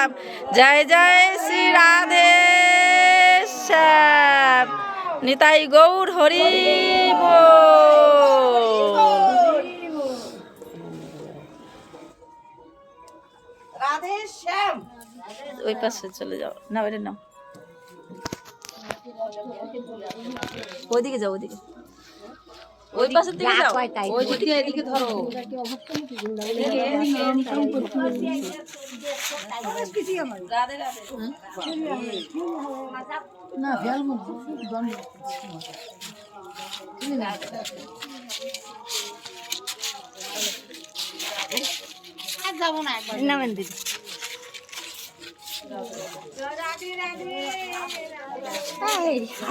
श्याम जय जय श्री राधे श्याम निताई गौर हरि রাধে শ্যাম ওই পাশে চলে যাও না বেরে নাও ওইদিকে যাও ওইদিকে ওই পাশের দিকে যাও ওই দিকে এদিকে ধরো রাধে রাধে না ফেলবো যাবো না একবার নামেন দিদি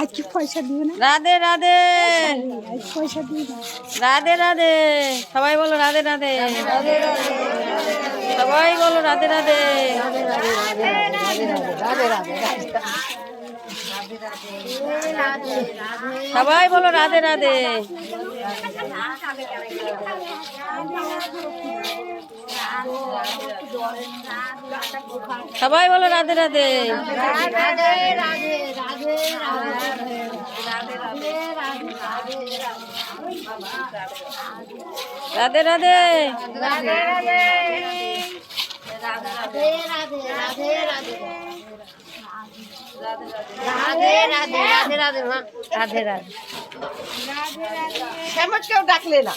আজকে পয়সা দিবে না রাধে রাধে পয়সা দিবে না রাধে রাধে সবাই বলো রাধে রাধে সবাই বলো রাধে রাধে সবাই বলো রাধে রাধে সবাই বলো রাধে রাধে রাধে রাধে কেউ ডাকলে না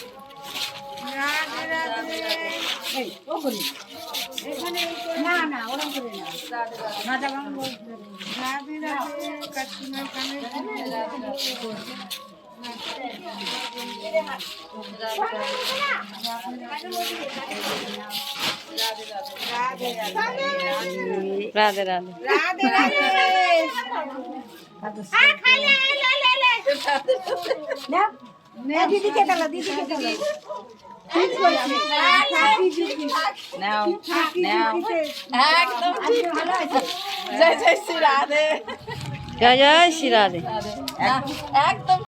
রাধে রাধে দিদিকে ডালা দিদিকে ডালা নাও নাও একদম জয় জয় শ্রী রাধে জয় জয় শ্রী রাধে একদম